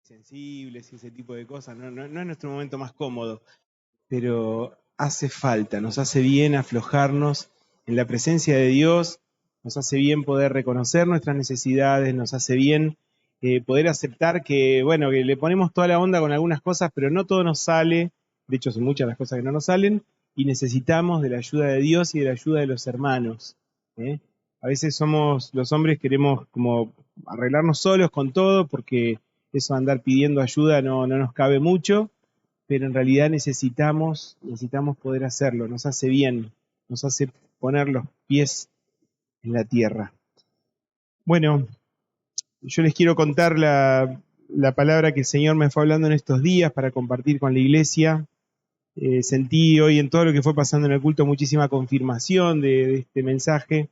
sensibles y ese tipo de cosas, no es nuestro momento más cómodo, pero hace falta, nos hace bien aflojarnos en la presencia de Dios, nos hace bien poder reconocer nuestras necesidades, nos hace bien poder aceptar que, bueno, que le ponemos toda la onda con algunas cosas, pero no todo nos sale, de hecho son muchas las cosas que no nos salen, y necesitamos de la ayuda de Dios y de la ayuda de los hermanos. ¿eh? A veces somos, los hombres queremos como arreglarnos solos con todo, porque eso de andar pidiendo ayuda no nos cabe mucho, pero en realidad necesitamos poder hacerlo, nos hace bien, nos hace poner los pies en la tierra. Bueno, yo les quiero contar la palabra que el Señor me fue hablando en estos días para compartir con la iglesia. Sentí hoy en todo lo que fue pasando en el culto muchísima confirmación de este mensaje.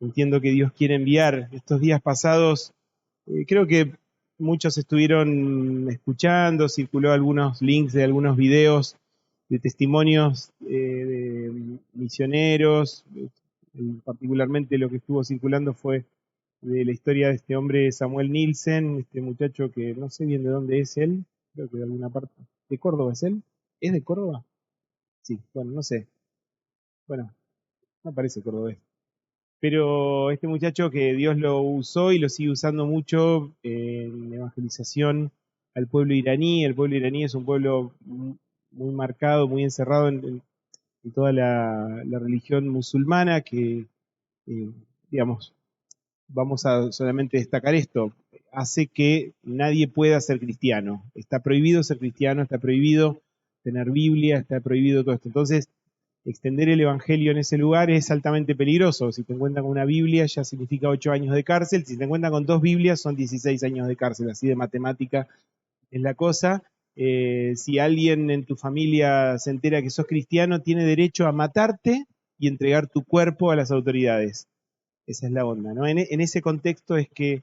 Entiendo que Dios quiere enviar estos días pasados. Creo que muchos estuvieron escuchando, circuló algunos links de algunos videos de testimonios de misioneros. Particularmente lo que estuvo circulando fue de la historia de este hombre Samuel Nielsen, este muchacho que no sé bien de dónde es él, creo que de alguna parte. ¿De Córdoba es él? ¿Es de Córdoba? Sí, bueno, no sé. Bueno, no parece cordobés. Pero este muchacho que Dios lo usó y lo sigue usando mucho en evangelización al pueblo iraní. El pueblo iraní es un pueblo muy marcado, muy encerrado en toda la religión musulmana que, eh, digamos, vamos a solamente destacar esto, hace que nadie pueda ser cristiano. Está prohibido ser cristiano, está prohibido tener Biblia, está prohibido todo esto. Entonces, extender el evangelio en ese lugar es altamente peligroso. Si te encuentran con una Biblia ya significa 8 años de cárcel, si te encuentran con 2 Biblias son 16 años de cárcel, así de matemática es la cosa. Si alguien en tu familia se entera que sos cristiano, tiene derecho a matarte y entregar tu cuerpo a las autoridades. Esa es la onda, ¿no? En ese contexto es que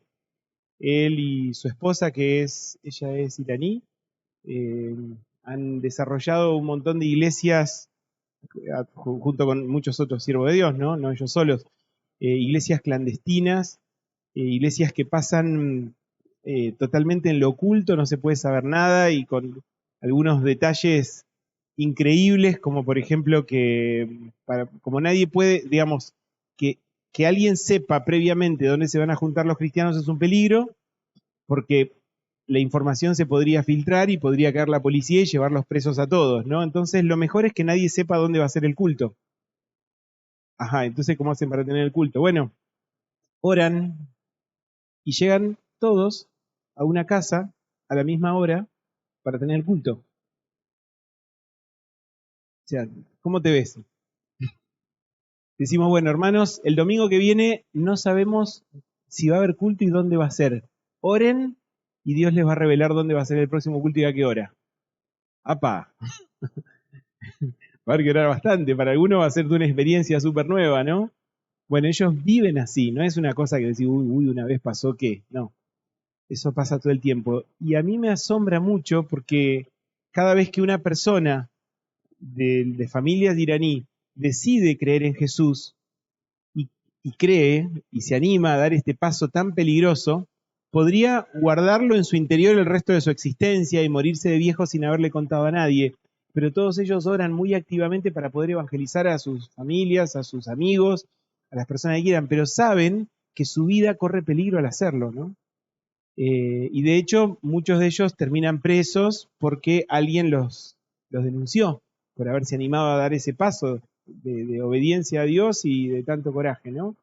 él y su esposa, ella es iraní, eh, han desarrollado un montón de iglesias junto con muchos otros siervos de Dios, ¿no? No ellos solos, iglesias clandestinas, iglesias que pasan totalmente en lo oculto, no se puede saber nada y con algunos detalles increíbles, como por ejemplo como nadie puede, digamos, que, que alguien sepa previamente dónde se van a juntar los cristianos es un peligro, porque la información se podría filtrar y podría caer la policía y llevarlos presos a todos, ¿no? Entonces lo mejor es que nadie sepa dónde va a ser el culto. Ajá, entonces ¿cómo hacen para tener el culto? Bueno, oran y llegan todos a una casa a la misma hora para tener el culto. O sea, ¿cómo te ves? Decimos, bueno, hermanos, el domingo que viene no sabemos si va a haber culto y dónde va a ser. Oren y Dios les va a revelar dónde va a ser el próximo culto y a qué hora. ¡Apa! Va a haber que orar bastante. Para algunos va a ser una experiencia súper nueva, ¿no? Bueno, ellos viven así, no es una cosa que decir, uy, una vez pasó que. No, eso pasa todo el tiempo. Y a mí me asombra mucho porque cada vez que una persona de familias de iraní decide creer en Jesús y, y cree y se anima a dar este paso tan peligroso, podría guardarlo en su interior el resto de su existencia y morirse de viejo sin haberle contado a nadie. Pero todos ellos oran muy activamente para poder evangelizar a sus familias, a sus amigos, a las personas que quieran, pero saben que su vida corre peligro al hacerlo, ¿no? Y de hecho, muchos de ellos terminan presos porque alguien los denunció por haberse animado a dar ese paso de obediencia a Dios y de tanto coraje, ¿no?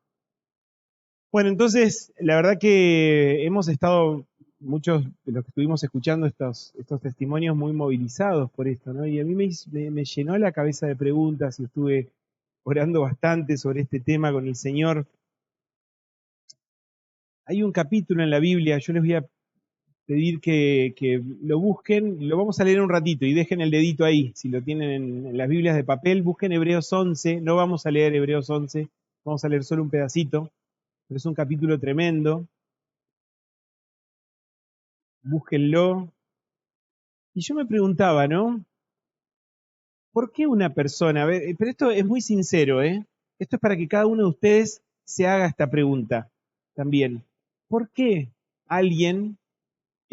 Bueno, entonces, la verdad que hemos estado, muchos de los que estuvimos escuchando estos testimonios, muy movilizados por esto, ¿no? Y a mí me llenó la cabeza de preguntas y estuve orando bastante sobre este tema con el Señor. Hay un capítulo en la Biblia, yo les voy a pedir que lo busquen, lo vamos a leer un ratito y dejen el dedito ahí, si lo tienen en las Biblias de papel, busquen Hebreos 11, no vamos a leer Hebreos 11, vamos a leer solo un pedacito, pero es un capítulo tremendo, búsquenlo. Y yo me preguntaba, ¿no? ¿Por qué una persona, a ver, pero esto es muy sincero, ¿eh? Esto es para que cada uno de ustedes se haga esta pregunta también. ¿Por qué alguien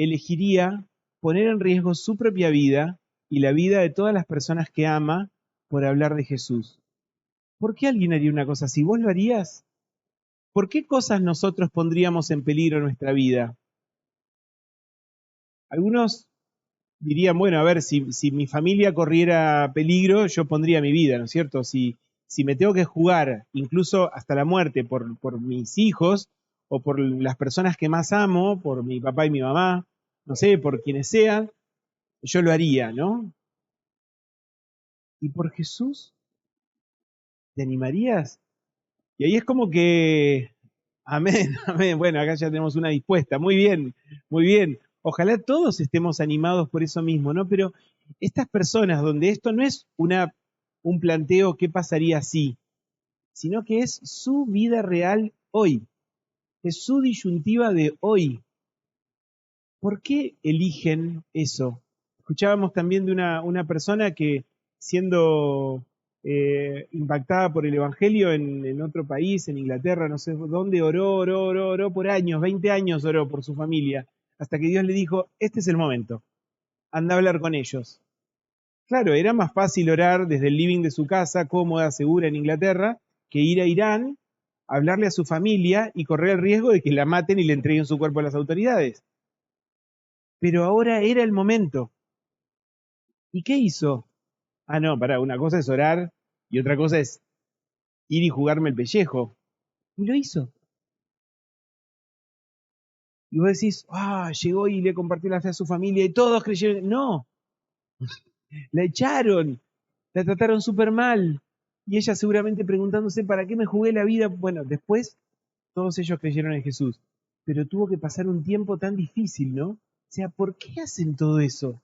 elegiría poner en riesgo su propia vida y la vida de todas las personas que ama por hablar de Jesús? ¿Por qué alguien haría una cosa así? ¿Vos lo harías? ¿Por qué cosas nosotros pondríamos en peligro nuestra vida? Algunos dirían, bueno, a ver, si mi familia corriera peligro, yo pondría mi vida, ¿no es cierto? Si me tengo que jugar, incluso hasta la muerte, por mis hijos o por las personas que más amo, por mi papá y mi mamá, no sé, por quienes sean, yo lo haría, ¿no? ¿Y por Jesús? ¿Te animarías? Y ahí es como que, amén, amén. Bueno, acá ya tenemos una dispuesta. Muy bien, muy bien. Ojalá todos estemos animados por eso mismo, ¿no? Pero estas personas donde esto no es un planteo qué pasaría si, sino que es su vida real hoy, es su disyuntiva de hoy. ¿Por qué eligen eso? Escuchábamos también de una persona que siendo impactada por el Evangelio en otro país, en Inglaterra, no sé dónde, oró por años, 20 años oró por su familia, hasta que Dios le dijo, este es el momento, anda a hablar con ellos. Claro, era más fácil orar desde el living de su casa, cómoda, segura en Inglaterra, que ir a Irán, hablarle a su familia y correr el riesgo de que la maten y le entreguen su cuerpo a las autoridades. Pero ahora era el momento. ¿Y qué hizo? Ah, no, pará, una cosa es orar y otra cosa es ir y jugarme el pellejo. Y lo hizo. Y vos decís, llegó y le compartió la fe a su familia y todos creyeron. No, la echaron, la trataron súper mal. Y ella seguramente preguntándose, ¿para qué me jugué la vida? Bueno, después todos ellos creyeron en Jesús. Pero tuvo que pasar un tiempo tan difícil, ¿no? O sea, ¿por qué hacen todo eso?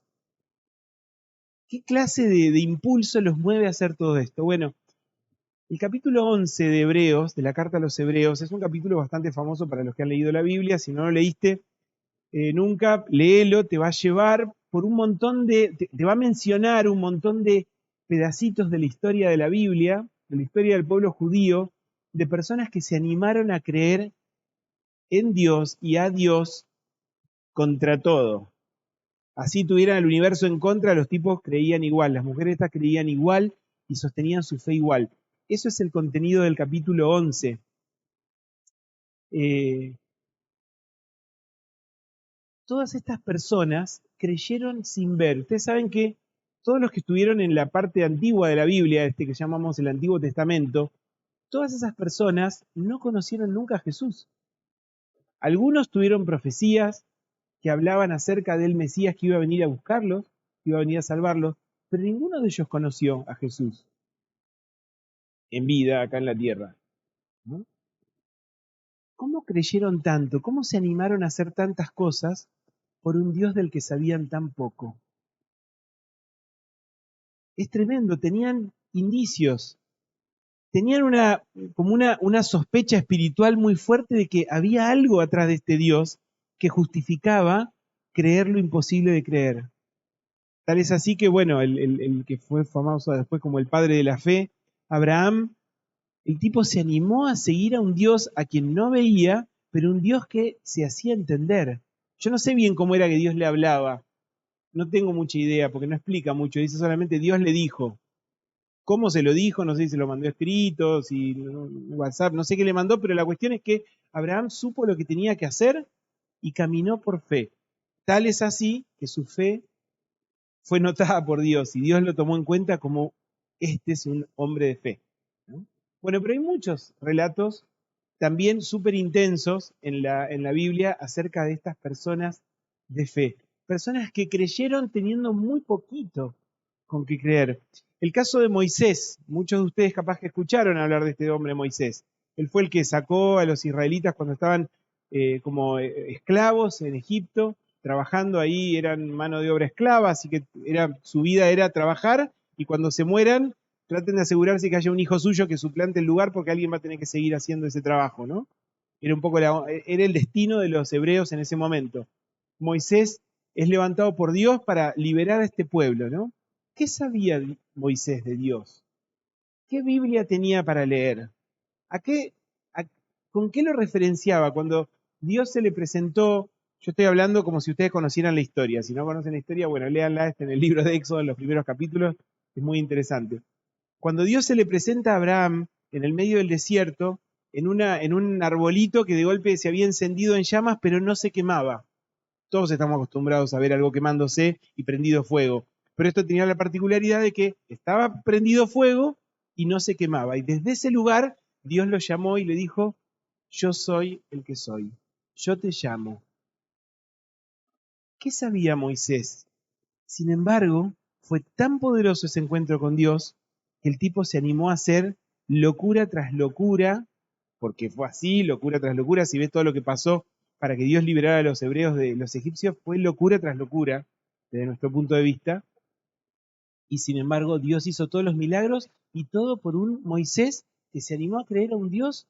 ¿Qué clase de impulso los mueve a hacer todo esto? Bueno, el capítulo 11 de Hebreos, de la carta a los Hebreos, es un capítulo bastante famoso para los que han leído la Biblia. Si no lo leíste nunca, léelo, te va a llevar por un montón te va a mencionar un montón de pedacitos de la historia de la Biblia, de la historia del pueblo judío, de personas que se animaron a creer en Dios y a Dios contra todo. Así tuvieran el universo en contra, los tipos creían igual, las mujeres estas creían igual y sostenían su fe igual. Eso es el contenido del capítulo 11. Eh, Todas estas personas creyeron sin ver. Ustedes saben que todos los que estuvieron en la parte antigua de la Biblia, que llamamos el Antiguo Testamento, todas esas personas no conocieron nunca a Jesús. Algunos tuvieron profecías que hablaban acerca del Mesías que iba a venir a buscarlos, que iba a venir a salvarlos, pero ninguno de ellos conoció a Jesús en vida acá en la tierra, ¿no? ¿Cómo creyeron tanto? ¿Cómo se animaron a hacer tantas cosas por un Dios del que sabían tan poco? Es tremendo, tenían indicios, tenían una sospecha espiritual muy fuerte de que había algo atrás de este Dios que justificaba creer lo imposible de creer. Tal es así que, bueno, el que fue famoso después como el padre de la fe, Abraham, el tipo se animó a seguir a un Dios a quien no veía, pero un Dios que se hacía entender. Yo no sé bien cómo era que Dios le hablaba, no tengo mucha idea porque no explica mucho, dice solamente Dios le dijo. ¿Cómo se lo dijo? No sé si se lo mandó escrito, si WhatsApp, no sé qué le mandó, pero la cuestión es que Abraham supo lo que tenía que hacer y caminó por fe. Tal es así que su fe fue notada por Dios y Dios lo tomó en cuenta como este es un hombre de fe, ¿no? Bueno, pero hay muchos relatos también súper intensos en la Biblia acerca de estas personas de fe. Personas que creyeron teniendo muy poquito con qué creer. El caso de Moisés, muchos de ustedes capaz que escucharon hablar de este hombre Moisés. Él fue el que sacó a los israelitas cuando estaban como esclavos en Egipto, trabajando ahí, eran mano de obra esclava, así que su vida era trabajar y cuando se mueran, traten de asegurarse que haya un hijo suyo que suplante el lugar porque alguien va a tener que seguir haciendo ese trabajo, ¿no? Era un poco era el destino de los hebreos en ese momento. Moisés es levantado por Dios para liberar a este pueblo, ¿no? ¿Qué sabía Moisés de Dios? ¿Qué Biblia tenía para leer? ¿A qué, a- ¿Con qué lo referenciaba cuando Dios se le presentó Yo estoy hablando como si ustedes conocieran la historia. Si no conocen la historia, bueno, léanla, está en el libro de Éxodo, en los primeros capítulos, es muy interesante. Cuando Dios se le presenta a Abraham en el medio del desierto, en un arbolito que de golpe se había encendido en llamas, pero no se quemaba. Todos estamos acostumbrados a ver algo quemándose y prendido fuego. Pero esto tenía la particularidad de que estaba prendido fuego y no se quemaba. Y desde ese lugar Dios lo llamó y le dijo, yo soy el que soy. Yo te llamo. ¿Qué sabía Moisés? Sin embargo, fue tan poderoso ese encuentro con Dios que el tipo se animó a hacer locura tras locura, porque fue así, locura tras locura. Si ves todo lo que pasó para que Dios liberara a los hebreos de los egipcios, fue locura tras locura, desde nuestro punto de vista. Y sin embargo, Dios hizo todos los milagros y todo por un Moisés que se animó a creer a un Dios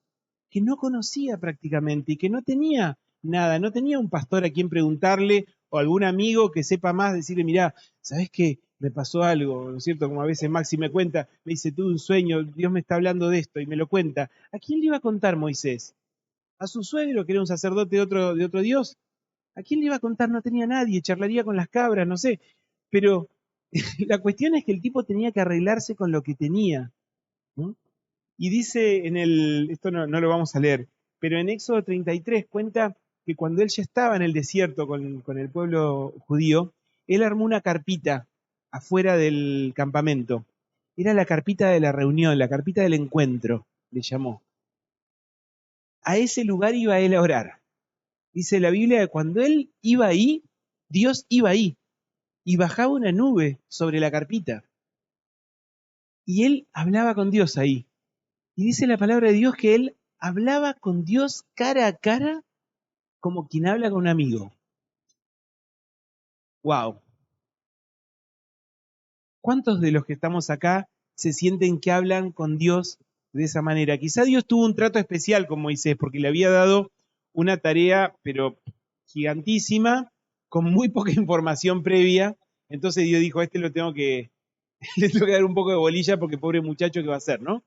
que no conocía prácticamente y que no tenía nada, no tenía un pastor a quien preguntarle o algún amigo que sepa más, decirle, mirá, ¿sabés qué? Me pasó algo, ¿no es cierto? Como a veces Maxi me cuenta, me dice, tuve un sueño, Dios me está hablando de esto y me lo cuenta. ¿A quién le iba a contar Moisés? ¿A su suegro, que era un sacerdote de otro Dios? ¿A quién le iba a contar? No tenía nadie, charlaría con las cabras, no sé. Pero la cuestión es que el tipo tenía que arreglarse con lo que tenía, ¿no? Y dice esto no lo vamos a leer, pero en Éxodo 33 cuenta que cuando él ya estaba en el desierto con el pueblo judío, él armó una carpita afuera del campamento. Era la carpita de la reunión, la carpita del encuentro, le llamó. A ese lugar iba él a orar. Dice la Biblia que cuando él iba ahí, Dios iba ahí y bajaba una nube sobre la carpita. Y él hablaba con Dios ahí. Y dice la palabra de Dios que él hablaba con Dios cara a cara como quien habla con un amigo. ¡Wow! ¿Cuántos de los que estamos acá se sienten que hablan con Dios de esa manera? Quizá Dios tuvo un trato especial con Moisés porque le había dado una tarea, pero gigantísima, con muy poca información previa. Entonces Dios dijo, le tengo que dar un poco de bolilla porque pobre muchacho, ¿qué va a hacer, no?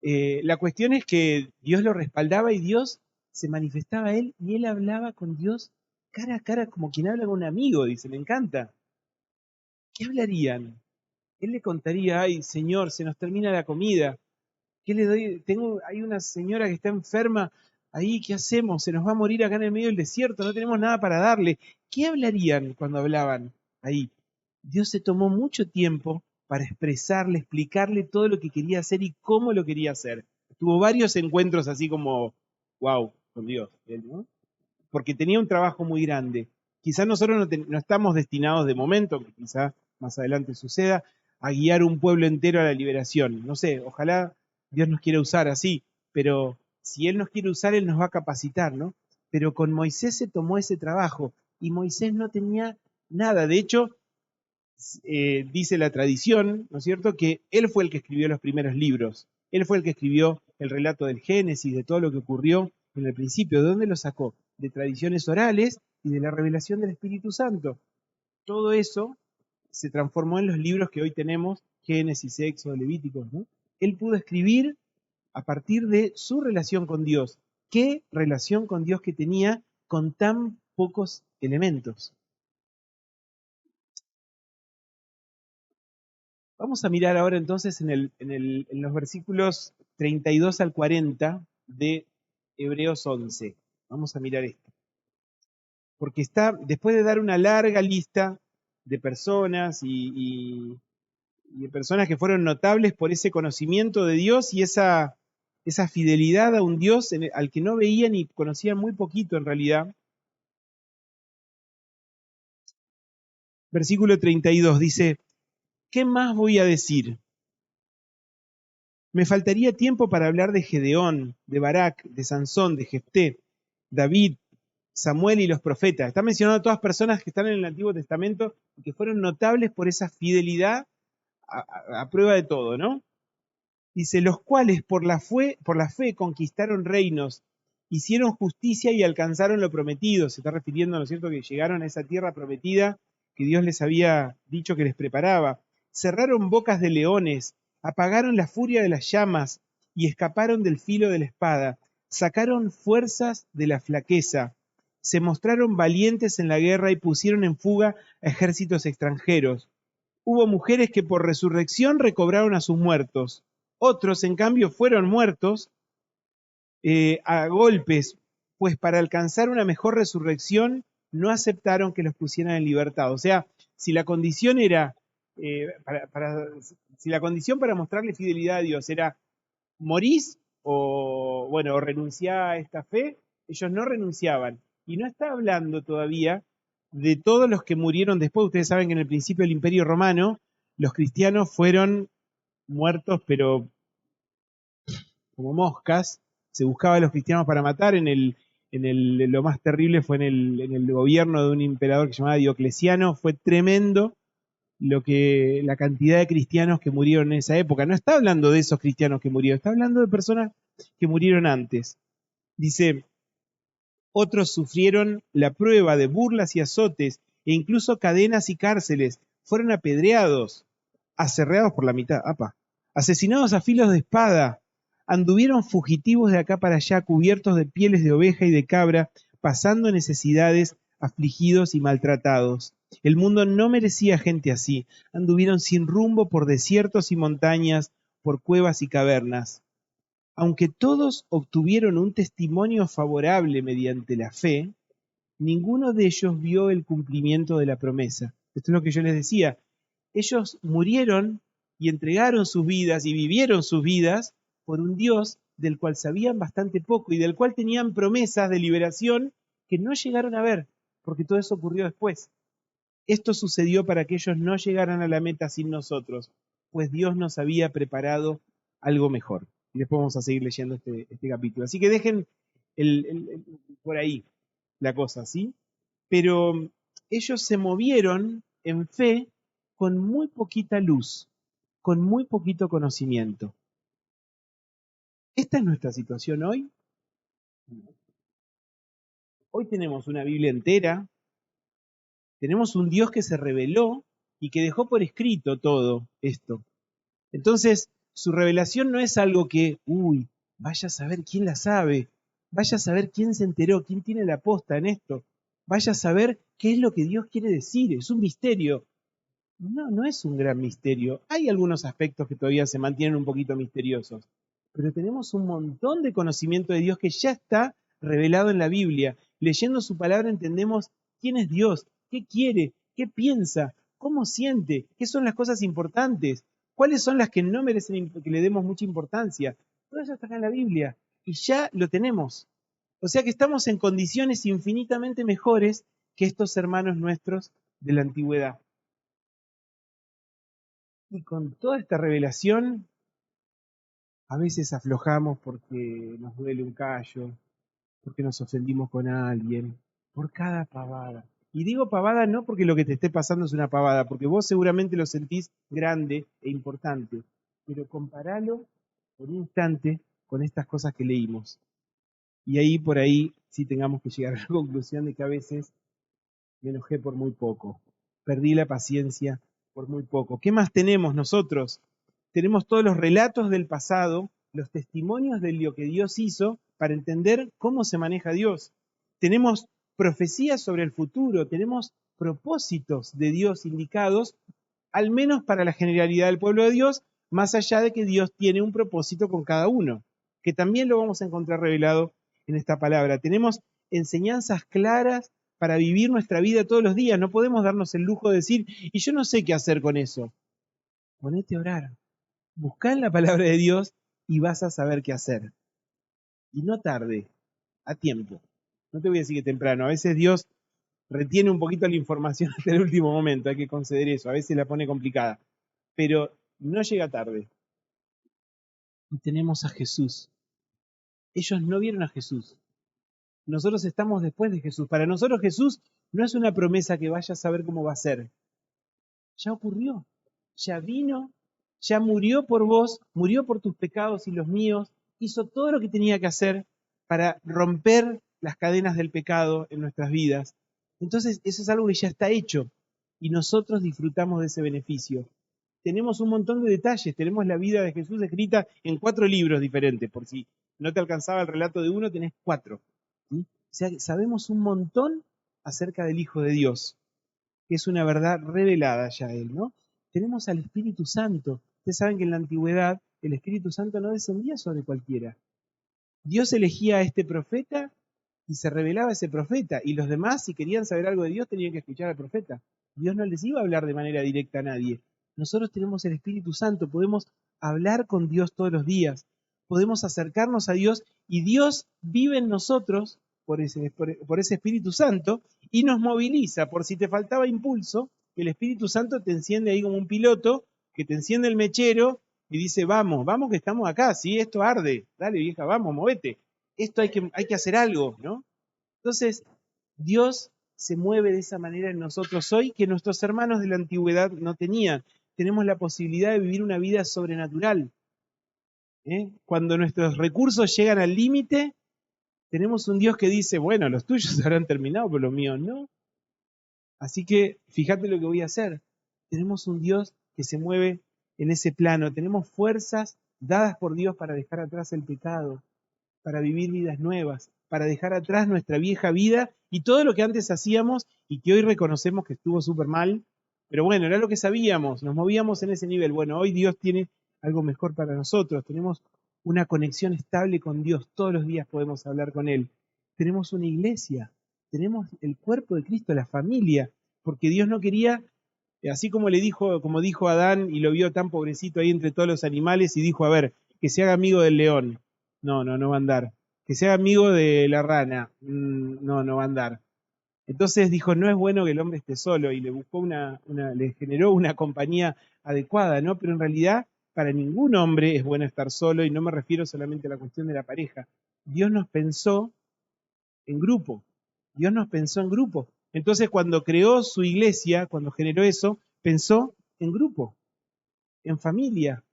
La cuestión es que Dios lo respaldaba y Dios se manifestaba a él y él hablaba con Dios cara a cara como quien habla con un amigo, dice, me encanta. ¿Qué hablarían? Él le contaría, ay, Señor, se nos termina la comida. ¿Qué le doy? Hay una señora que está enferma ahí, ¿qué hacemos? Se nos va a morir acá en el medio del desierto, no tenemos nada para darle. ¿Qué hablarían cuando hablaban ahí? Dios se tomó mucho tiempo para expresarle, explicarle todo lo que quería hacer y cómo lo quería hacer. Tuvo varios encuentros así como, wow, con Dios, ¿no? Porque tenía un trabajo muy grande. Quizás nosotros no estamos destinados de momento, que quizás más adelante suceda, a guiar un pueblo entero a la liberación. No sé, ojalá Dios nos quiera usar así, pero si Él nos quiere usar, Él nos va a capacitar, ¿no? Pero con Moisés se tomó ese trabajo y Moisés no tenía nada. De hecho, dice la tradición, ¿no es cierto?, que él fue el que escribió los primeros libros. Él fue el que escribió el relato del Génesis, de todo lo que ocurrió en el principio. ¿De dónde lo sacó? De tradiciones orales y de la revelación del Espíritu Santo. Todo eso se transformó en los libros que hoy tenemos, Génesis, Éxodo, Levíticos, ¿no? Él pudo escribir a partir de su relación con Dios. ¿Qué relación con Dios que tenía con tan pocos elementos? Vamos a mirar ahora entonces en los versículos 32 al 40 de Hebreos 11. Vamos a mirar esto. Porque está, después de dar una larga lista de personas y de personas que fueron notables por ese conocimiento de Dios y esa fidelidad a un Dios al que no veían y conocían muy poquito en realidad. Versículo 32 dice, ¿qué más voy a decir? Me faltaría tiempo para hablar de Gedeón, de Barak, de Sansón, de Jefté, David, Samuel y los profetas. Está mencionando a todas personas que están en el Antiguo Testamento y que fueron notables por esa fidelidad a prueba de todo, ¿no? Dice, los cuales por la fe conquistaron reinos, hicieron justicia y alcanzaron lo prometido. Se está refiriendo, ¿no es cierto?, que llegaron a esa tierra prometida que Dios les había dicho que les preparaba. Cerraron bocas de leones, apagaron la furia de las llamas y escaparon del filo de la espada. Sacaron fuerzas de la flaqueza, se mostraron valientes en la guerra y pusieron en fuga a ejércitos extranjeros. Hubo mujeres que por resurrección recobraron a sus muertos. Otros, en cambio, fueron muertos a golpes, pues para alcanzar una mejor resurrección no aceptaron que los pusieran en libertad. O sea, si la condición era, si la condición para mostrarle fidelidad a Dios era morís o, bueno, o renunciar a esta fe, ellos no renunciaban. Y no está hablando todavía de todos los que murieron después. Ustedes saben que en el principio del Imperio Romano los cristianos fueron muertos, pero como moscas. Se buscaba a los cristianos para matar. Lo más terrible fue en el gobierno de un emperador que se llamaba Diocleciano. Fue tremendo la cantidad de cristianos que murieron en esa época. No está hablando de esos cristianos que murieron, está hablando de personas que murieron antes. Dice, otros sufrieron la prueba de burlas y azotes, e incluso cadenas y cárceles. Fueron apedreados, aserreados por la mitad, asesinados a filos de espada. Anduvieron fugitivos de acá para allá, cubiertos de pieles de oveja y de cabra, pasando necesidades, afligidos y maltratados. El mundo no merecía gente así. Anduvieron sin rumbo por desiertos y montañas, por cuevas y cavernas. Aunque todos obtuvieron un testimonio favorable mediante la fe, ninguno de ellos vio el cumplimiento de la promesa. Esto es lo que yo les decía. Ellos murieron y entregaron sus vidas y vivieron sus vidas por un Dios del cual sabían bastante poco y del cual tenían promesas de liberación que no llegaron a ver, porque todo eso ocurrió después. Esto sucedió para que ellos no llegaran a la meta sin nosotros, pues Dios nos había preparado algo mejor. Y después vamos a seguir leyendo este capítulo. Así que dejen por ahí la cosa, ¿sí? Pero ellos se movieron en fe con muy poquita luz, con muy poquito conocimiento. ¿Esta es nuestra situación hoy? Hoy tenemos una Biblia entera, tenemos un Dios que se reveló y que dejó por escrito todo esto. Entonces, su revelación no es algo que, vaya a saber quién la sabe, vaya a saber quién se enteró, quién tiene la posta en esto, vaya a saber qué es lo que Dios quiere decir, es un misterio. No, no es un gran misterio. Hay algunos aspectos que todavía se mantienen un poquito misteriosos, pero tenemos un montón de conocimiento de Dios que ya está revelado en la Biblia. Leyendo su palabra entendemos quién es Dios, qué quiere, qué piensa, cómo siente, qué son las cosas importantes, cuáles son las que no merecen que le demos mucha importancia. Todo eso está acá en la Biblia y ya lo tenemos. O sea que estamos en condiciones infinitamente mejores que estos hermanos nuestros de la antigüedad. Y con toda esta revelación, a veces aflojamos porque nos duele un callo, porque nos ofendimos con alguien, por cada pavada. Y digo pavada no porque lo que te esté pasando es una pavada, porque vos seguramente lo sentís grande e importante, pero comparalo por un instante con estas cosas que leímos. Y ahí por ahí sí tengamos que llegar a la conclusión de que a veces me enojé por muy poco, perdí la paciencia por muy poco. ¿Qué más tenemos nosotros? Tenemos todos los relatos del pasado, los testimonios de lo que Dios hizo para entender cómo se maneja Dios. Tenemos profecías sobre el futuro, tenemos propósitos de Dios indicados, al menos para la generalidad del pueblo de Dios, más allá de que Dios tiene un propósito con cada uno, que también lo vamos a encontrar revelado en esta palabra. Tenemos enseñanzas claras para vivir nuestra vida todos los días. No podemos darnos el lujo de decir, y yo no sé qué hacer con eso. Ponete a orar. Buscá en la palabra de Dios y vas a saber qué hacer. Y no tarde, a tiempo. No te voy a decir que temprano. A veces Dios retiene un poquito la información hasta el último momento. Hay que conceder eso. A veces la pone complicada. Pero no llega tarde. Y tenemos a Jesús. Ellos no vieron a Jesús. Nosotros estamos después de Jesús. Para nosotros Jesús no es una promesa que vaya a saber cómo va a ser. Ya ocurrió. Ya vino. Ya murió por vos. Murió por tus pecados y los míos. Hizo todo lo que tenía que hacer para romper las cadenas del pecado en nuestras vidas. Entonces eso es algo que ya está hecho. Y nosotros disfrutamos de ese beneficio. Tenemos un montón de detalles. Tenemos la vida de Jesús escrita en 4 libros diferentes. Por si no te alcanzaba el relato de uno, tenés 4. ¿Sí? O sea, sabemos un montón acerca del Hijo de Dios, que es una verdad revelada ya a Él, ¿no? Tenemos al Espíritu Santo. Ustedes saben que en la antigüedad el Espíritu Santo no descendía sobre cualquiera. Dios elegía a este profeta y se revelaba a ese profeta, y los demás, si querían saber algo de Dios, tenían que escuchar al profeta. Dios no les iba a hablar de manera directa a nadie. Nosotros tenemos el Espíritu Santo, podemos hablar con Dios todos los días, podemos acercarnos a Dios, y Dios vive en nosotros por ese Espíritu Santo, y nos moviliza. Por si te faltaba impulso, el Espíritu Santo te enciende ahí como un piloto, que te enciende el mechero, y dice, vamos, vamos que estamos acá, sí, esto arde, dale vieja, vamos, movete, esto hay que hacer algo, ¿no? Entonces, Dios se mueve de esa manera en nosotros hoy que nuestros hermanos de la antigüedad no tenían. Tenemos la posibilidad de vivir una vida sobrenatural. Cuando nuestros recursos llegan al límite, tenemos un Dios que dice, bueno, los tuyos habrán terminado, pero los míos no. Así que fíjate lo que voy a hacer. Tenemos un Dios que se mueve en ese plano. Tenemos fuerzas dadas por Dios para dejar atrás el pecado, para vivir vidas nuevas, para dejar atrás nuestra vieja vida y todo lo que antes hacíamos y que hoy reconocemos que estuvo súper mal. Pero bueno, era lo que sabíamos, nos movíamos en ese nivel. Bueno, hoy Dios tiene algo mejor para nosotros. Tenemos una conexión estable con Dios. Todos los días podemos hablar con Él. Tenemos una iglesia. Tenemos el cuerpo de Cristo, la familia, porque Dios no quería, así como dijo Adán y lo vio tan pobrecito ahí entre todos los animales y dijo, a ver, que se haga amigo del león. No va a andar. Que se haga amigo de la rana. No va a andar. Entonces dijo, no es bueno que el hombre esté solo y le buscó le generó una compañía adecuada, ¿no? Pero en realidad para ningún hombre es bueno estar solo y no me refiero solamente a la cuestión de la pareja. Dios nos pensó en grupo. Dios nos pensó en grupo. Entonces, cuando creó su iglesia, cuando generó eso, pensó en grupo, en familia,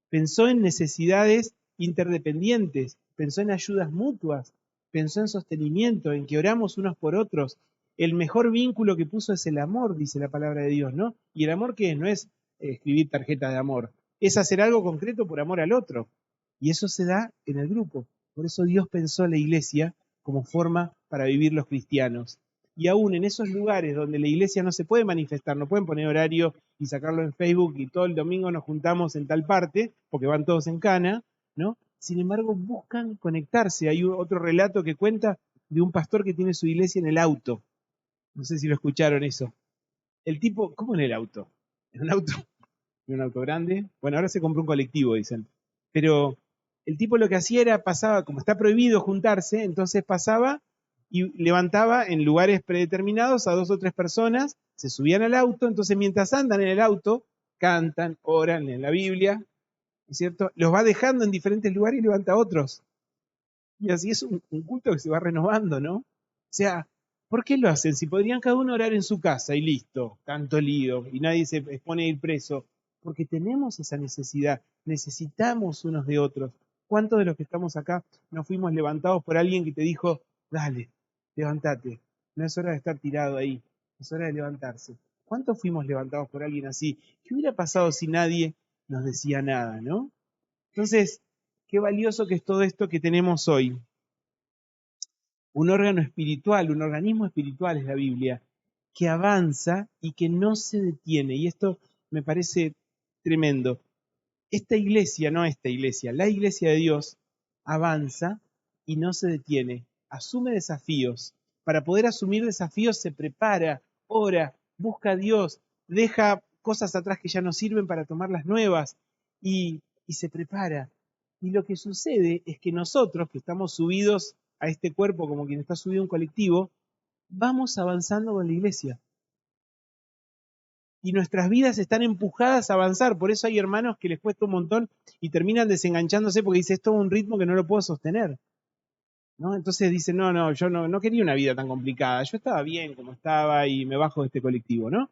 pensó en necesidades interdependientes, pensó en ayudas mutuas, pensó en sostenimiento, en que oramos unos por otros. El mejor vínculo que puso es el amor, dice la palabra de Dios, ¿no? Y el amor, ¿qué es? No es escribir tarjetas de amor, es hacer algo concreto por amor al otro. Y eso se da en el grupo. Por eso Dios pensó la iglesia como forma para vivir los cristianos. Y aún en esos lugares donde la iglesia no se puede manifestar, no pueden poner horario y sacarlo en Facebook y todo el domingo nos juntamos en tal parte, porque van todos en cana, ¿no? Sin embargo, buscan conectarse. Hay otro relato que cuenta de un pastor que tiene su iglesia en el auto. No sé si lo escucharon eso. El tipo, ¿cómo en el auto? ¿En un auto? ¿En un auto grande? Bueno, ahora se compró un colectivo, dicen. Pero el tipo lo que hacía era, pasaba, como está prohibido juntarse, entonces pasaba y levantaba en lugares predeterminados a 2 o 3 personas, se subían al auto, entonces mientras andan en el auto, cantan, oran en la Biblia, ¿no es cierto? Los va dejando en diferentes lugares y levanta a otros. Y así es un culto que se va renovando, ¿no? O sea, ¿por qué lo hacen? Si podrían cada uno orar en su casa y listo, tanto lío, y nadie se expone a ir preso. Porque tenemos esa necesidad, necesitamos unos de otros. ¿Cuántos de los que estamos acá nos fuimos levantados por alguien que te dijo, dale, levántate, no es hora de estar tirado ahí, es hora de levantarse? ¿Cuántos fuimos levantados por alguien así? ¿Qué hubiera pasado si nadie nos decía nada, no? Entonces, qué valioso que es todo esto que tenemos hoy. Un órgano espiritual, un organismo espiritual es la Biblia, que avanza y que no se detiene. Y esto me parece tremendo. Esta iglesia, no esta iglesia, la iglesia de Dios avanza y no se detiene. Asume desafíos. Para poder asumir desafíos se prepara, ora, busca a Dios, deja cosas atrás que ya no sirven para tomar las nuevas y se prepara. Y lo que sucede es que nosotros, que estamos subidos a este cuerpo como quien está subido a un colectivo, vamos avanzando con la iglesia. Y nuestras vidas están empujadas a avanzar. Por eso hay hermanos que les cuesta un montón y terminan desenganchándose porque dicen, esto es un ritmo que no lo puedo sostener, ¿no? Entonces dicen, yo no quería una vida tan complicada. Yo estaba bien como estaba y me bajo de este colectivo, ¿no?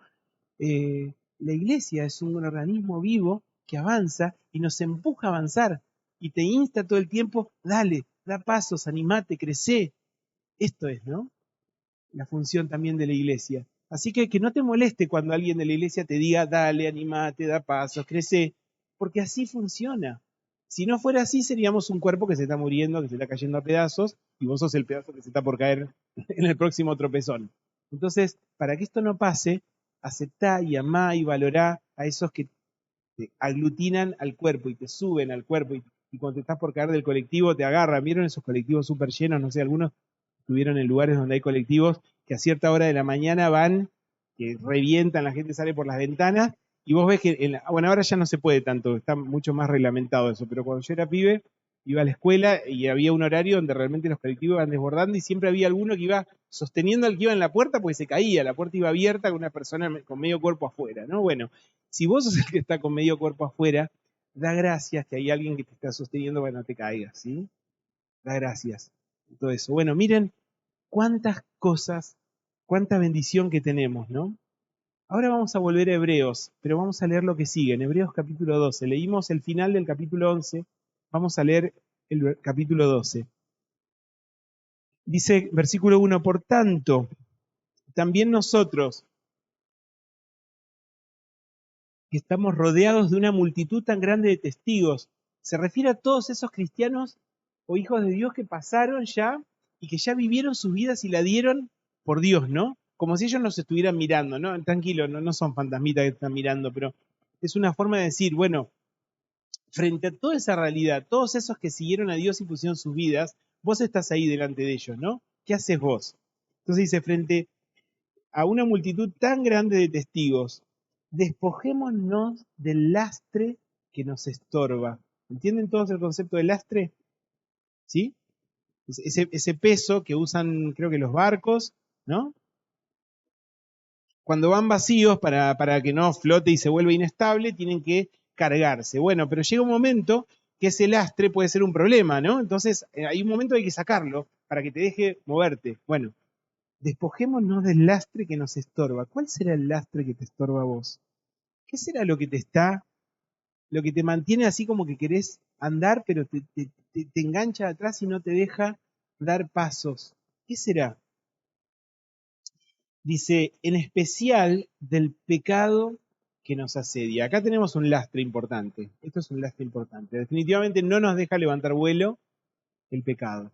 La iglesia es un organismo vivo que avanza y nos empuja a avanzar y te insta todo el tiempo, dale, da pasos, animate, crecé. Esto es, ¿no? La función también de la iglesia. Así que no te moleste cuando alguien de la iglesia te diga, dale, animate, da pasos, crece, porque así funciona. Si no fuera así, seríamos un cuerpo que se está muriendo, que se está cayendo a pedazos, y vos sos el pedazo que se está por caer en el próximo tropezón. Entonces, para que esto no pase, aceptá y amá y valorá a esos que te aglutinan al cuerpo y te suben al cuerpo y cuando te estás por caer del colectivo te agarran. ¿Vieron esos colectivos súper llenos? No sé, algunos estuvieron en lugares donde hay colectivos que a cierta hora de la mañana van, que revientan, la gente sale por las ventanas y vos ves que, bueno, ahora ya no se puede tanto, está mucho más reglamentado eso, pero cuando yo era pibe iba a la escuela y había un horario donde realmente los colectivos iban desbordando y siempre había alguno que iba sosteniendo al que iba en la puerta porque se caía, la puerta iba abierta con una persona con medio cuerpo afuera, ¿no? Bueno, si vos sos el que está con medio cuerpo afuera, da gracias que hay alguien que te está sosteniendo para que no te caigas, ¿sí? Da gracias. Todo eso. Bueno, miren cuántas cosas, cuánta bendición que tenemos, ¿no? Ahora vamos a volver a Hebreos, pero vamos a leer lo que sigue. En Hebreos capítulo 12. Leímos el final del capítulo 11. Vamos a leer el capítulo 12. Dice, versículo 1, por tanto, también nosotros, que estamos rodeados de una multitud tan grande de testigos, se refiere a todos esos cristianos o hijos de Dios que pasaron ya y que ya vivieron sus vidas y la dieron por Dios, ¿no? Como si ellos nos estuvieran mirando, ¿no? Tranquilo, no son fantasmitas que están mirando, pero es una forma de decir, bueno, frente a toda esa realidad, todos esos que siguieron a Dios y pusieron sus vidas, vos estás ahí delante de ellos, ¿no? ¿Qué haces vos? Entonces dice, frente a una multitud tan grande de testigos, despojémonos del lastre que nos estorba. ¿Entienden todos el concepto de lastre? ¿Sí? Ese peso que usan, creo que los barcos, ¿no? Cuando van vacíos para que no flote y se vuelva inestable, tienen que cargarse. Bueno, pero llega un momento que ese lastre puede ser un problema, ¿no? Entonces, hay un momento que hay que sacarlo para que te deje moverte. Bueno, despojémonos del lastre que nos estorba. ¿Cuál será el lastre que te estorba a vos? ¿Qué será lo que lo que te mantiene así como que querés andar, pero te engancha atrás y no te deja dar pasos? ¿Qué será? Dice, en especial del pecado que nos asedia. Acá tenemos un lastre importante. Esto es un lastre importante. Definitivamente no nos deja levantar vuelo el pecado.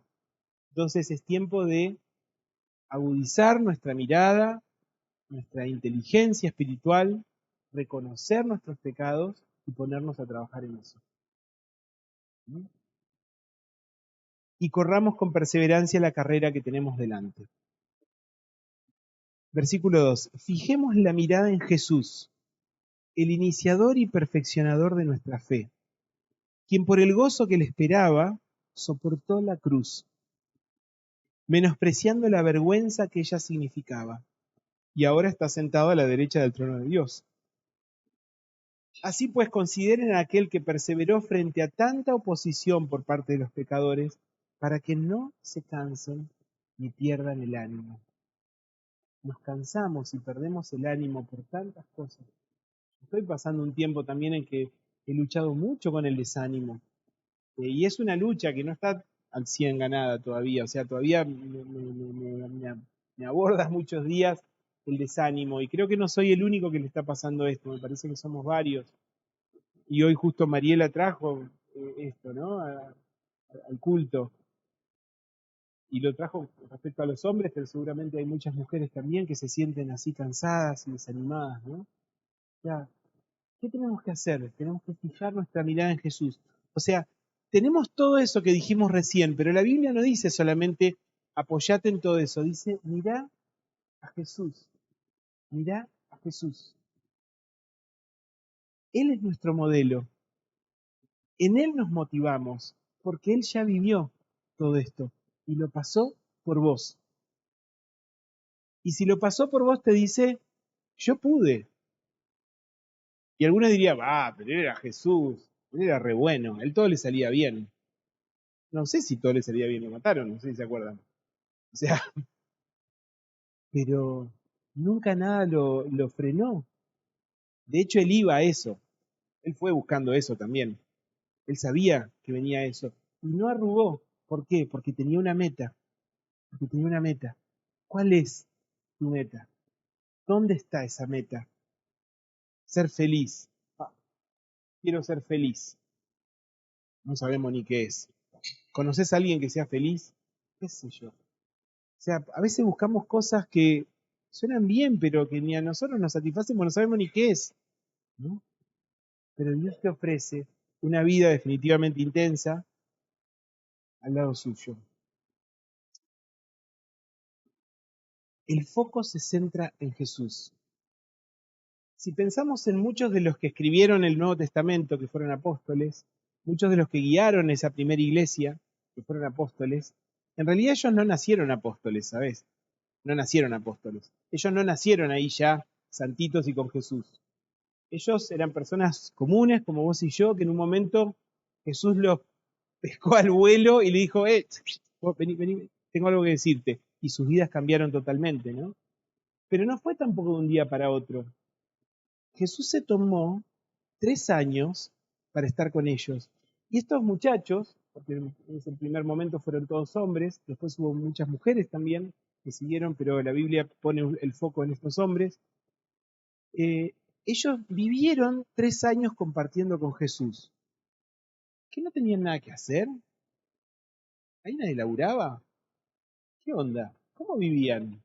Entonces es tiempo de agudizar nuestra mirada, nuestra inteligencia espiritual, reconocer nuestros pecados y ponernos a trabajar en eso. ¿Sí? Y corramos con perseverancia la carrera que tenemos delante. Versículo 2. Fijemos la mirada en Jesús, el iniciador y perfeccionador de nuestra fe, quien por el gozo que le esperaba soportó la cruz, menospreciando la vergüenza que ella significaba, y ahora está sentado a la derecha del trono de Dios. Así pues, consideren a aquel que perseveró frente a tanta oposición por parte de los pecadores, para que no se cansen ni pierdan el ánimo. Nos cansamos y perdemos el ánimo por tantas cosas. Estoy pasando un tiempo también en que he luchado mucho con el desánimo. Y es una lucha que no está al 100 ganada todavía. O sea, todavía me aborda muchos días el desánimo. Y creo que no soy el único que le está pasando esto. Me parece que somos varios. Y hoy justo Mariela trajo esto, ¿no? Al culto. Y lo trajo respecto a los hombres, pero seguramente hay muchas mujeres también que se sienten así cansadas y desanimadas, ¿no? O sea, ¿qué tenemos que hacer? Tenemos que fijar nuestra mirada en Jesús. O sea, tenemos todo eso que dijimos recién, pero la Biblia no dice solamente apoyate en todo eso, dice mirá a Jesús, mirá a Jesús. Él es nuestro modelo, en Él nos motivamos, porque Él ya vivió todo esto y lo pasó por vos. Y si lo pasó por vos te dice, yo pude. Y alguno diría, pero él era Jesús, él era re bueno, a él todo le salía bien. No sé si todo le salía bien, lo mataron, no sé si se acuerdan. O sea, pero nunca nada lo frenó. De hecho, él iba a eso. Él fue buscando eso también. Él sabía que venía eso. Y no arrugó. ¿Por qué? Porque tenía una meta. Porque tenía una meta. ¿Cuál es tu meta? ¿Dónde está esa meta? Ser feliz. Quiero ser feliz. No sabemos ni qué es. ¿Conoces a alguien que sea feliz? qué sé yo. O sea, a veces buscamos cosas que suenan bien, pero que ni a nosotros nos satisfacen, porque no sabemos ni qué es, ¿no? Pero Dios te ofrece una vida definitivamente intensa al lado suyo. El foco se centra en Jesús. Si pensamos en muchos de los que escribieron el Nuevo Testamento, que fueron apóstoles, muchos de los que guiaron esa primera iglesia, que fueron apóstoles, en realidad ellos no nacieron apóstoles, ¿sabes? No nacieron apóstoles. Ellos no nacieron ahí ya santitos y con Jesús. Ellos eran personas comunes como vos y yo, que en un momento Jesús los pescó al vuelo y le dijo, vos vení, vení, tengo algo que decirte. Y sus vidas cambiaron totalmente, ¿no? Pero no fue tampoco de un día para otro. Jesús se tomó 3 años para estar con ellos. Y estos muchachos, porque en ese primer momento fueron todos hombres, después hubo muchas mujeres también que siguieron, pero la Biblia pone el foco en estos hombres. Ellos vivieron 3 años compartiendo con Jesús. ¿Que no tenían nada que hacer? ¿Ahí nadie laburaba? ¿Qué onda? ¿Cómo vivían?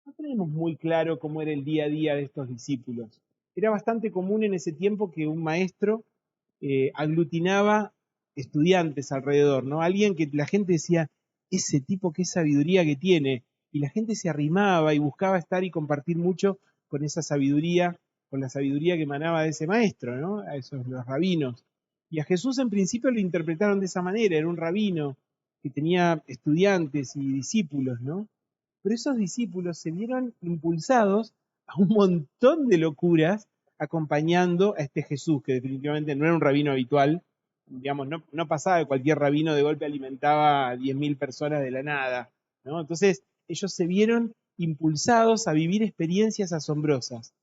No tenemos muy claro cómo era el día a día de estos discípulos. Era bastante común en ese tiempo que un maestro aglutinaba estudiantes alrededor, ¿no? Alguien que la gente decía, ese tipo, qué sabiduría que tiene. Y la gente se arrimaba y buscaba estar y compartir mucho con esa sabiduría, con la sabiduría que emanaba de ese maestro, ¿no? A esos los rabinos. Y a Jesús en principio lo interpretaron de esa manera, era un rabino que tenía estudiantes y discípulos, ¿no? Pero esos discípulos se vieron impulsados a un montón de locuras acompañando a este Jesús, que definitivamente no era un rabino habitual, digamos, no pasaba de cualquier rabino de golpe alimentaba a 10.000 personas de la nada, ¿no? Entonces ellos se vieron impulsados a vivir experiencias asombrosas.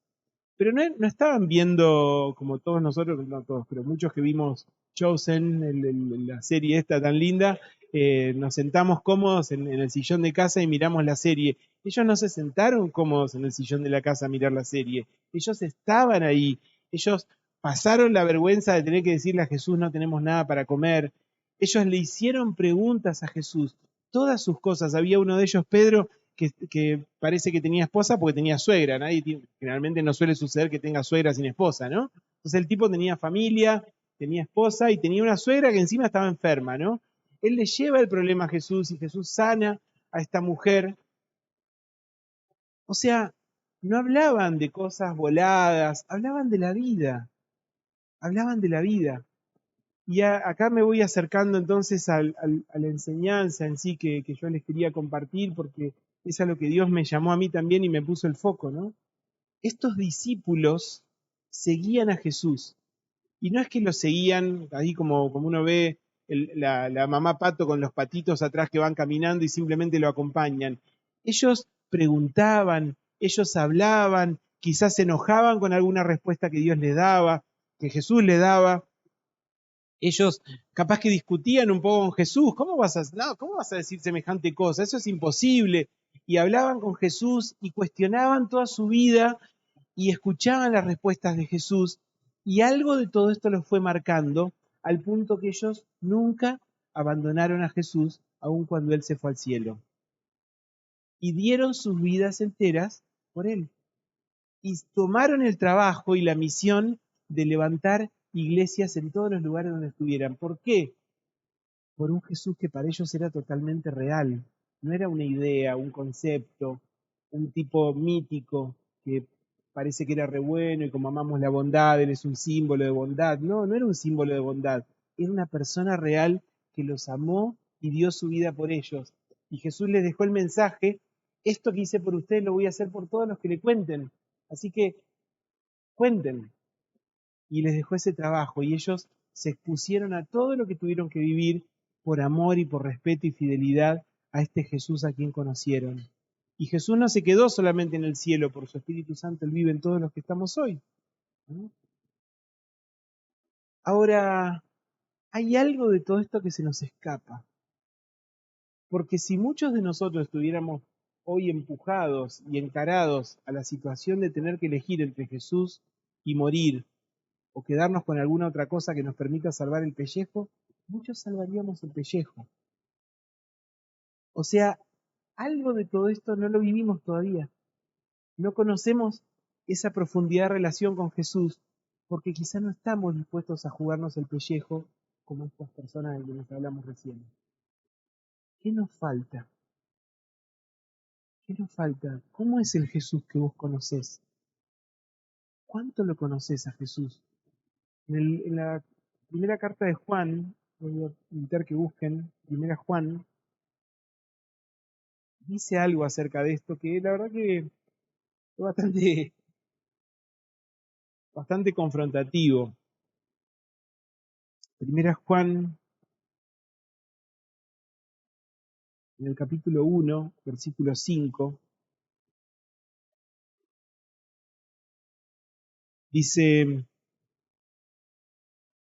Pero no estaban viendo, como todos nosotros, no todos, pero muchos que vimos Chosen, la serie esta tan linda, nos sentamos cómodos en el sillón de casa y miramos la serie. Ellos no se sentaron cómodos en el sillón de la casa a mirar la serie. Ellos estaban ahí. Ellos pasaron la vergüenza de tener que decirle a Jesús no tenemos nada para comer. Ellos le hicieron preguntas a Jesús. Todas sus cosas. Había uno de ellos, Pedro, que parece que tenía esposa porque tenía suegra. Generalmente no suele suceder que tenga suegra sin esposa, ¿no? Entonces el tipo tenía familia, tenía esposa y tenía una suegra que encima estaba enferma, ¿no? Él le lleva el problema a Jesús y Jesús sana a esta mujer. O sea, no hablaban de cosas voladas, hablaban de la vida, hablaban de la vida. Y acá me voy acercando entonces a la enseñanza en sí que yo les quería compartir, porque es a lo que Dios me llamó a mí también y me puso el foco, ¿no? Estos discípulos seguían a Jesús. Y no es que lo seguían ahí como uno ve la mamá pato con los patitos atrás que van caminando y simplemente lo acompañan. Ellos preguntaban, ellos hablaban, quizás se enojaban con alguna respuesta que Dios les daba, que Jesús les daba. Ellos capaz que discutían un poco con Jesús, ¿cómo vas a decir semejante cosa? Eso es imposible. Y hablaban con Jesús y cuestionaban toda su vida y escuchaban las respuestas de Jesús y algo de todo esto los fue marcando al punto que ellos nunca abandonaron a Jesús aun cuando Él se fue al cielo. Y dieron sus vidas enteras por Él. Y tomaron el trabajo y la misión de levantar iglesias en todos los lugares donde estuvieran. ¿Por qué? Por un Jesús que para ellos era totalmente real. No era una idea, un concepto, un tipo mítico que parece que era re bueno y como amamos la bondad, Él es un símbolo de bondad. No, no era un símbolo de bondad. Era una persona real que los amó y dio su vida por ellos. Y Jesús les dejó el mensaje, esto que hice por ustedes lo voy a hacer por todos los que le cuenten. Así que cuenten. Y les dejó ese trabajo y ellos se expusieron a todo lo que tuvieron que vivir por amor y por respeto y fidelidad a este Jesús a quien conocieron. Y Jesús no se quedó solamente en el cielo, por su Espíritu Santo, Él vive en todos los que estamos hoy, ¿no? Ahora, hay algo de todo esto que se nos escapa, porque si muchos de nosotros estuviéramos hoy empujados y encarados a la situación de tener que elegir entre Jesús y morir, o quedarnos con alguna otra cosa que nos permita salvar el pellejo, muchos salvaríamos el pellejo. O sea, algo de todo esto no lo vivimos todavía. No conocemos esa profundidad de relación con Jesús porque quizá no estamos dispuestos a jugarnos el pellejo como estas personas de quienes hablamos recién. ¿Qué nos falta? ¿Qué nos falta? ¿Cómo es el Jesús que vos conocés? ¿Cuánto lo conocés a Jesús? En la primera carta de Juan, voy a invitar que busquen, primera Juan, dice algo acerca de esto que la verdad que es bastante confrontativo. Primera Juan, en el capítulo 1, versículo 5, dice: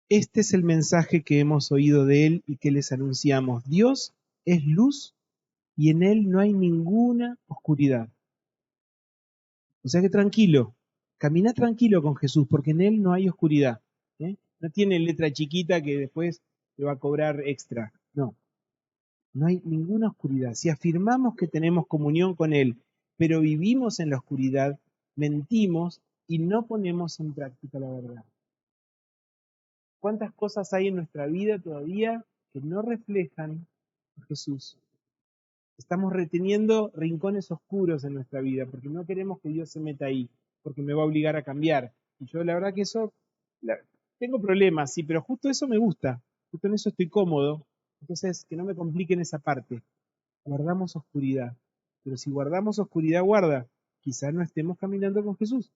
este es el mensaje que hemos oído de él y que les anunciamos. Dios es luz y en él no hay ninguna oscuridad. O sea que tranquilo, camina tranquilo con Jesús porque en él no hay oscuridad. ¿Eh? No tiene letra chiquita que después te va a cobrar extra. No, no hay ninguna oscuridad. Si afirmamos que tenemos comunión con él, pero vivimos en la oscuridad, mentimos y no ponemos en práctica la verdad. ¿Cuántas cosas hay en nuestra vida todavía que no reflejan a Jesús? Estamos reteniendo rincones oscuros en nuestra vida porque no queremos que Dios se meta ahí, porque me va a obligar a cambiar. Y yo la verdad que eso, tengo problemas, sí, pero justo eso me gusta, justo en eso estoy cómodo. Entonces, que no me compliquen esa parte. Guardamos oscuridad. Pero si guardamos oscuridad, guarda, quizás no estemos caminando con Jesús.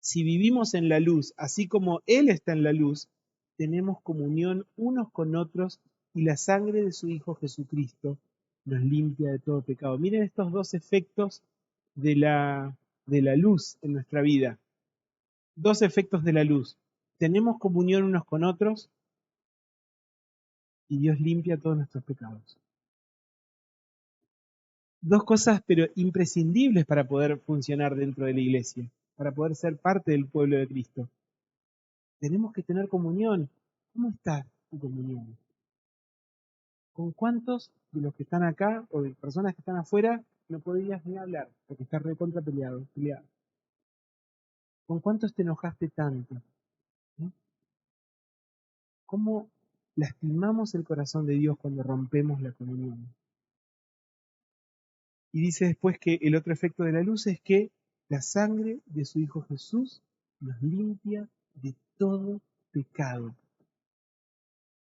Si vivimos en la luz, así como Él está en la luz, tenemos comunión unos con otros y la sangre de su Hijo Jesucristo nos limpia de todo pecado. Miren estos dos efectos de la luz en nuestra vida. Dos efectos de la luz. Tenemos comunión unos con otros y Dios limpia todos nuestros pecados. Dos cosas pero imprescindibles para poder funcionar dentro de la iglesia, para poder ser parte del pueblo de Cristo. Tenemos que tener comunión. ¿Cómo está tu comunión? ¿Con cuántos de los que están acá o de personas que están afuera no podrías ni hablar porque estás recontra peleado? ¿Con cuántos te enojaste tanto? ¿Eh? ¿Cómo lastimamos el corazón de Dios cuando rompemos la comunión? Y dice después que el otro efecto de la luz es que la sangre de su Hijo Jesús nos limpia de todo pecado.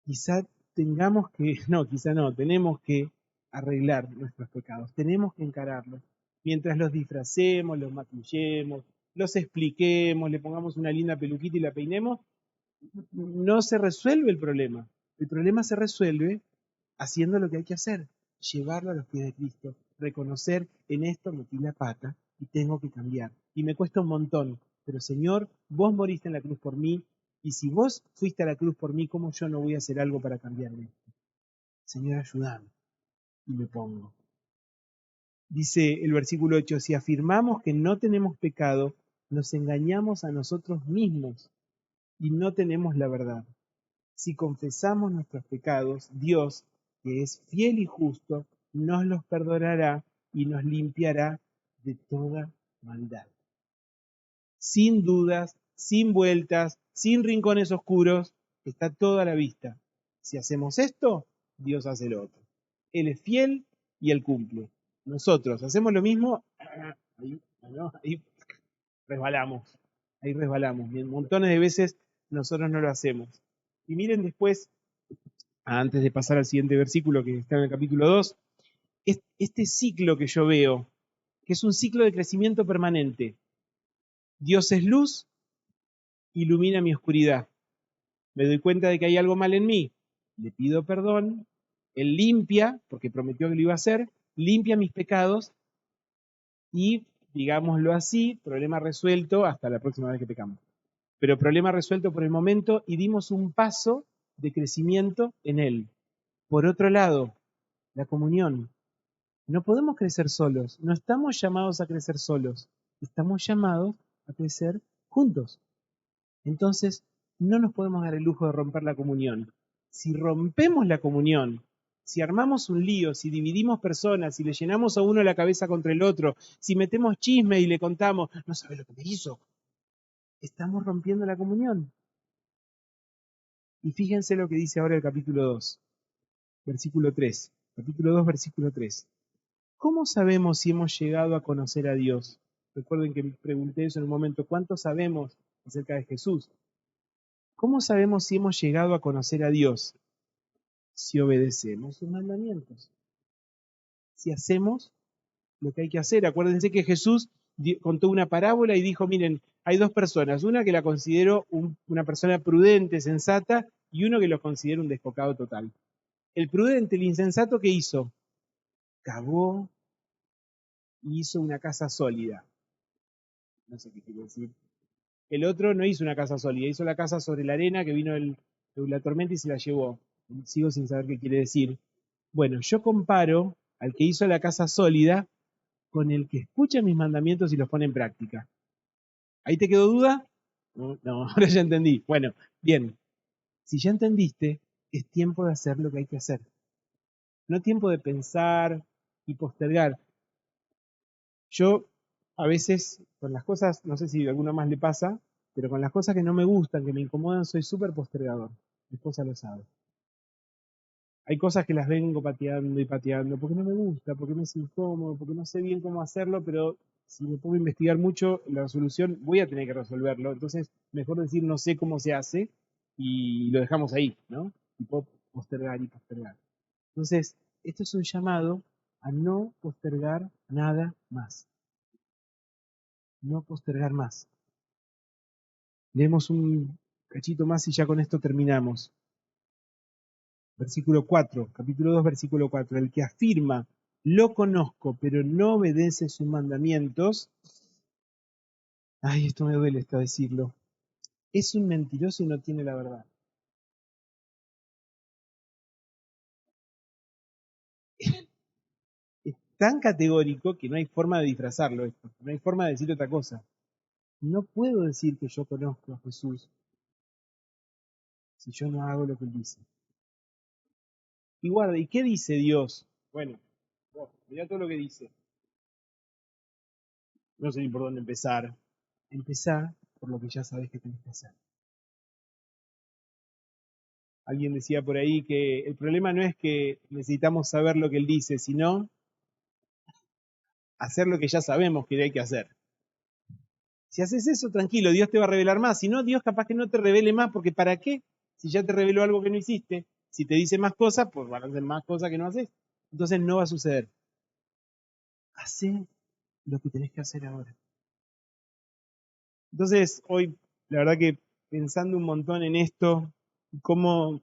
Quizá tengamos que, no, quizá no, tenemos que arreglar nuestros pecados, tenemos que encararlos. Mientras los disfracemos, los maquillemos, los expliquemos, le pongamos una linda peluquita y la peinemos, no se resuelve el problema. El problema se resuelve haciendo lo que hay que hacer, llevarlo a los pies de Cristo, reconocer en esto metí la pata y tengo que cambiar. Y me cuesta un montón, pero Señor, vos moriste en la cruz por mí, y si vos fuiste a la cruz por mí, ¿cómo yo no voy a hacer algo para cambiarme? Señor, ayúdame. Y me pongo. Dice el versículo 8, si afirmamos que no tenemos pecado, nos engañamos a nosotros mismos y no tenemos la verdad. Si confesamos nuestros pecados, Dios, que es fiel y justo, nos los perdonará y nos limpiará de toda maldad. Sin dudas, sin vueltas, sin rincones oscuros, está todo a la vista. Si hacemos esto, Dios hace lo otro. Él es fiel y Él cumple. Nosotros hacemos lo mismo, ahí resbalamos. Ahí resbalamos. Bien, montones de veces nosotros no lo hacemos. Y miren después, antes de pasar al siguiente versículo que está en el capítulo 2, este ciclo que yo veo, que es un ciclo de crecimiento permanente. Dios es luz, ilumina mi oscuridad. Me doy cuenta de que hay algo mal en mí, le pido perdón, Él limpia, porque prometió que lo iba a hacer, limpia mis pecados y, digámoslo así, problema resuelto hasta la próxima vez que pecamos. Pero problema resuelto por el momento y dimos un paso de crecimiento en Él. Por otro lado, la comunión. No podemos crecer solos, no estamos llamados a crecer solos, estamos llamados a crecer juntos. Entonces, no nos podemos dar el lujo de romper la comunión. Si rompemos la comunión Si armamos un lío, si dividimos personas, si le llenamos a uno la cabeza contra el otro, si metemos chisme y le contamos, no sabe lo que me hizo, estamos rompiendo la comunión. Y fíjense lo que dice ahora el capítulo 2, versículo 3. Capítulo 2, versículo 3. ¿Cómo sabemos si hemos llegado a conocer a Dios? Recuerden que me pregunté eso en un momento. ¿Cuánto sabemos acerca de Jesús? ¿Cómo sabemos si hemos llegado a conocer a Dios? Si obedecemos sus mandamientos. Si hacemos lo que hay que hacer. Acuérdense que Jesús contó una parábola y dijo, miren, hay dos personas. Una que la considero una persona prudente, sensata, y uno que lo considera un descocado total. El prudente, el insensato, ¿qué hizo? Cavó y hizo una casa sólida. No sé qué quiere decir. El otro no hizo una casa sólida, hizo la casa sobre la arena que vino la tormenta y se la llevó. Sigo sin saber qué quiere decir. Bueno, yo comparo al que hizo la casa sólida con el que escucha mis mandamientos y los pone en práctica. ¿Ahí te quedó duda? No, ahora ya entendí. Bueno, bien. Si ya entendiste, es tiempo de hacer lo que hay que hacer. No tiempo de pensar y postergar. Yo a veces con las cosas, no sé si a alguno más le pasa, pero con las cosas que no me gustan, que me incomodan, soy súper postergador. Mi esposa lo sabe. Hay cosas que las vengo pateando y pateando porque no me gusta, porque me es incómodo, porque no sé bien cómo hacerlo, pero si me pongo a investigar mucho la solución, voy a tener que resolverlo. Entonces, mejor decir no sé cómo se hace y lo dejamos ahí, ¿no? Y puedo postergar y postergar. Entonces, esto es un llamado a no postergar nada más. No postergar más. Leemos un cachito más y ya con esto terminamos. Versículo 4, capítulo 2, versículo 4. El que afirma, lo conozco, pero no obedece sus mandamientos. Ay, esto me duele hasta decirlo. Es un mentiroso y no tiene la verdad. Es tan categórico que no hay forma de disfrazarlo esto. No hay forma de decir otra cosa. No puedo decir que yo conozco a Jesús si yo no hago lo que él dice. Y guarda, ¿y qué dice Dios? Bueno, mirá todo lo que dice. No sé ni por dónde empezar. Empezá por lo que ya sabes que tenés que hacer. Alguien decía por ahí que el problema no es que necesitamos saber lo que él dice, sino hacer lo que ya sabemos que hay que hacer. Si haces eso, tranquilo, Dios te va a revelar más. Si no, Dios capaz que no te revele más, porque ¿para qué? Si ya te reveló algo que no hiciste, si te dice más cosas, pues van a hacer más cosas que no haces. Entonces no va a suceder. Hacé lo que tenés que hacer ahora. Entonces, hoy, la verdad que pensando un montón en esto, cómo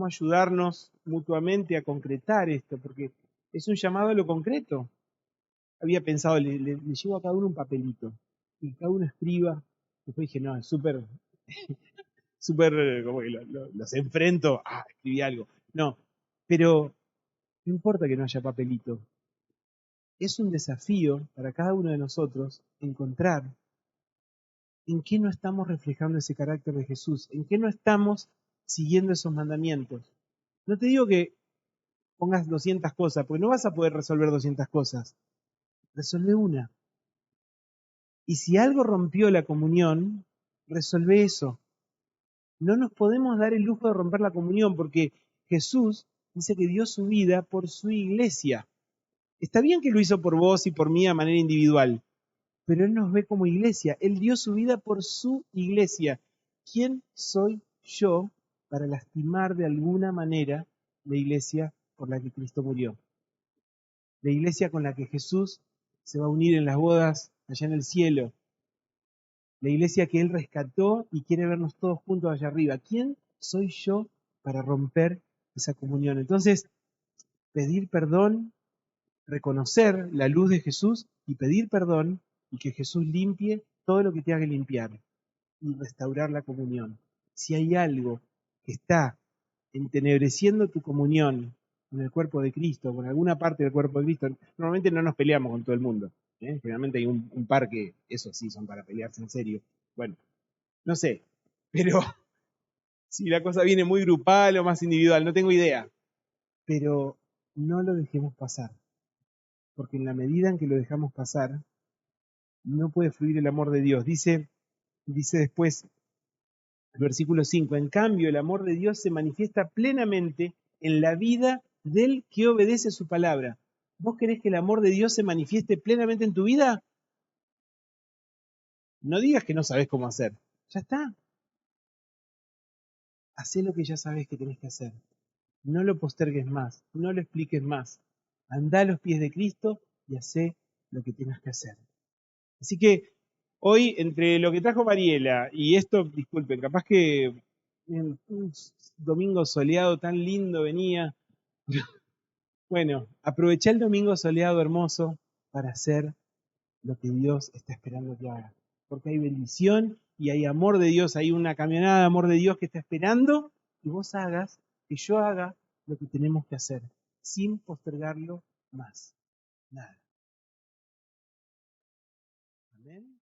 ayudarnos mutuamente a concretar esto, porque es un llamado a lo concreto. Había pensado, le llevo a cada uno un papelito, y cada uno escriba. Después dije, no, es súper, como que los enfrento, escribí algo. No, pero no importa que no haya papelito. Es un desafío para cada uno de nosotros encontrar en qué no estamos reflejando ese carácter de Jesús, en qué no estamos siguiendo esos mandamientos. No te digo que pongas 200 cosas, porque no vas a poder resolver 200 cosas. Resolve una. Y si algo rompió la comunión, resolve eso. No nos podemos dar el lujo de romper la comunión porque Jesús dice que dio su vida por su iglesia. Está bien que lo hizo por vos y por mí de manera individual, pero Él nos ve como iglesia. Él dio su vida por su iglesia. ¿Quién soy yo para lastimar de alguna manera la iglesia por la que Cristo murió? La iglesia con la que Jesús se va a unir en las bodas allá en el cielo. La iglesia que Él rescató y quiere vernos todos juntos allá arriba. ¿Quién soy yo para romper esa comunión? Entonces, pedir perdón, reconocer la luz de Jesús y pedir perdón y que Jesús limpie todo lo que te haga limpiar y restaurar la comunión. Si hay algo que está entenebreciendo tu comunión con el cuerpo de Cristo, con alguna parte del cuerpo de Cristo, normalmente no nos peleamos con todo el mundo. Generalmente hay un par que, eso sí, son para pelearse en serio. Bueno, no sé, pero si la cosa viene muy grupal o más individual, no tengo idea. pero no lo dejemos pasar, porque en la medida en que lo dejamos pasar, no puede fluir el amor de Dios. Dice después, el versículo 5, en cambio el amor de Dios se manifiesta plenamente en la vida del que obedece su palabra. ¿Vos querés que el amor de Dios se manifieste plenamente en tu vida? No digas que no sabés cómo hacer. Ya está. Hacé lo que ya sabés que tenés que hacer. No lo postergues más, no lo expliques más. Andá a los pies de Cristo y hacé lo que tengas que hacer. Así que hoy, entre lo que trajo Mariela y esto, disculpen, capaz que un domingo soleado tan lindo venía. Bueno, aproveché el domingo soleado hermoso para hacer lo que Dios está esperando que haga. Porque hay bendición y hay amor de Dios, hay una camionada de amor de Dios que está esperando que vos hagas, que yo haga lo que tenemos que hacer, sin postergarlo más. Nada. Amén.